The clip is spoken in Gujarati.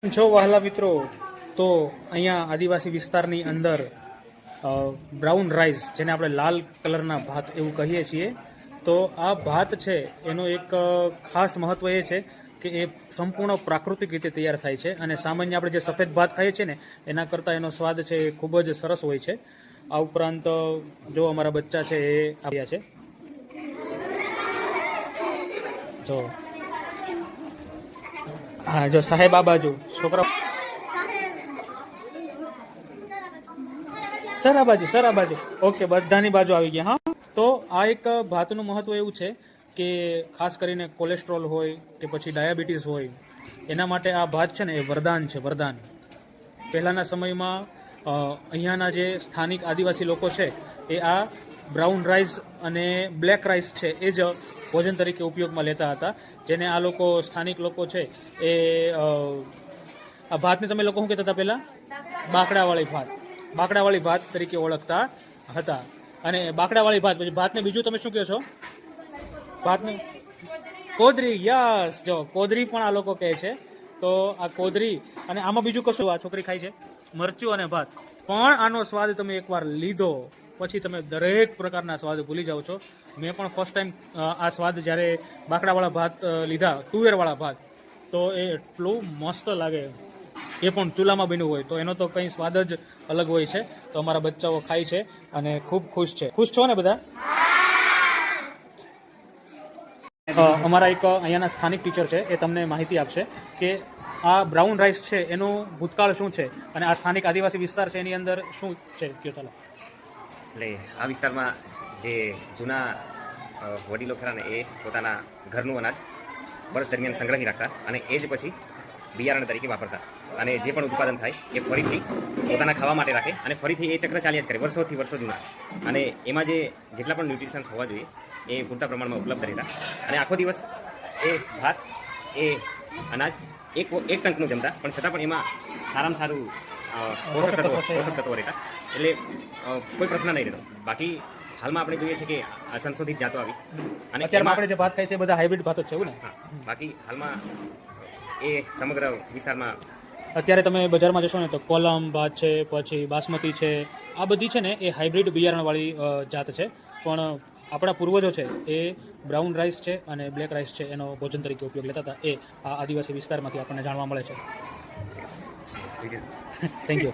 છો વહાલા મિત્રો, તો અહીંયા આદિવાસી વિસ્તારની અંદર બ્રાઉન રાઈસ, જેને આપણે લાલ કલરના ભાત એવું કહીએ છીએ, તો આ ભાત છે એનો એક ખાસ મહત્વ એ છે કે એ સંપૂર્ણ પ્રાકૃતિક રીતે તૈયાર થાય છે અને સામાન્ય આપણે જે સફેદ ભાત ખાઈએ છીએ ને એના કરતાં એનો સ્વાદ છે એ ખૂબ જ સરસ હોય છે. આ ઉપરાંત જો અમારા બચ્ચા છે એ આવ્યા છે, જો હા, જો સાહેબ આ બાજુ, છોકરા સર આ બાજુ, ઓકે, બધાની બાજુ આવી ગયા. હા, તો આ એક ભાતનું મહત્વ એવું છે કે ખાસ કરીને કોલેસ્ટ્રોલ હોય કે પછી ડાયાબિટીસ હોય એના માટે આ ભાત છે ને એ વરદાન છે, વરદાન. પહેલાંના સમયમાં અહીંયાના જે સ્થાનિક આદિવાસી લોકો છે એ આ બ્રાઉન રાઈસ અને બ્લેક રાઈસ છે એ જ ભોજન તરીકે ઉપયોગમાં લેતા હતા, જેને આ લોકો સ્થાનિક લોકો છે એ આ ભાતને તમે લોકો શું કહેતા હતા પહેલાં? બાકડાવાળી ભાત તરીકે ઓળખતા હતા. અને બાકડાવાળી ભાત, પછી ભાતને બીજું તમે શું કહો છો? ભાતને કોદરી, યસ, જો કોદરી પણ આ લોકો કહે છે. તો આ કોદરી, અને આમાં બીજું કશું આ છોકરી ખાય છે મરચું અને ભાત, પણ આનો સ્વાદ તમે એકવાર લીધો પછી તમે દરેક પ્રકારના સ્વાદ ભૂલી જાઓ છો. મેં પણ ફર્સ્ટ ટાઈમ આ સ્વાદ જ્યારે બાકડાવાળા ભાત લીધા, તુવેરવાળા ભાત, તો એ એટલું મસ્ત લાગે, એ પણ ચૂલામાં બન્યું હોય તો એનો તો કંઈ સ્વાદ જ અલગ હોય છે. તો અમારા બચ્ચાઓ ખાય છે અને ખૂબ ખુશ છે. ખુશ છો ને બધા? અમારા એક અહીંયાના સ્થાનિક ટીચર છે, એ તમને માહિતી આપશે કે આ બ્રાઉન રાઈસ છે એનું ભૂતકાળ શું છે અને આ સ્થાનિક આદિવાસી વિસ્તાર છે એની અંદર શું છે, કયો ચાલો. એટલે આ વિસ્તારમાં જે જૂના વડીલો ખરા ને એ પોતાના ઘરનું અનાજ વર્ષ દરમિયાન સંગ્રહી રાખતા અને એ જ પછી બિયારણ તરીકે વાપરતા, અને જે પણ ઉત્પાદન થાય એ ફરીથી પોતાના ખાવા માટે રાખે અને ફરીથી એ ચક્ર ચાલ્યા જ કરે વર્ષોથી વર્ષો જૂના. અને એમાં જેટલા પણ ન્યુટ્રિશન્સ હોવા જોઈએ એ પૂરતા પ્રમાણમાં ઉપલબ્ધ રહેતા, અને આખો દિવસ એ ભાત, એ અનાજ એક ટંકનું જમતા, પણ છતાં પણ એમાં સારામાં સારું પોષક તત્વો રહેતા, એટલે કોઈ પ્રશ્ન નહીં રહેતો. બાકી હાલમાં આપણે જોઈએ છીએ કે આ સંશોધિત જાતો આવી, અને અત્યારે આપણે જે ભાત ખાય છે બધા હાઇબ્રિડ ભાત જ છે, એવું ને? હા, બાકી હાલમાં એ સમગ્ર વિસ્તારમાં અત્યારે તમે બજારમાં જશો ને તો કોલમ ભાત છે, પછી બાસમતી છે, આ બધી છે ને એ હાઇબ્રિડ બિયારણવાળી જાત છે. પણ આપણા પૂર્વજો છે એ બ્રાઉન રાઈસ છે અને બ્લેક રાઈસ છે એનો ભોજન તરીકે ઉપયોગ લેતા હતા, એ આ આદિવાસી વિસ્તારમાંથી આપણને જાણવા મળે છે. Thank you.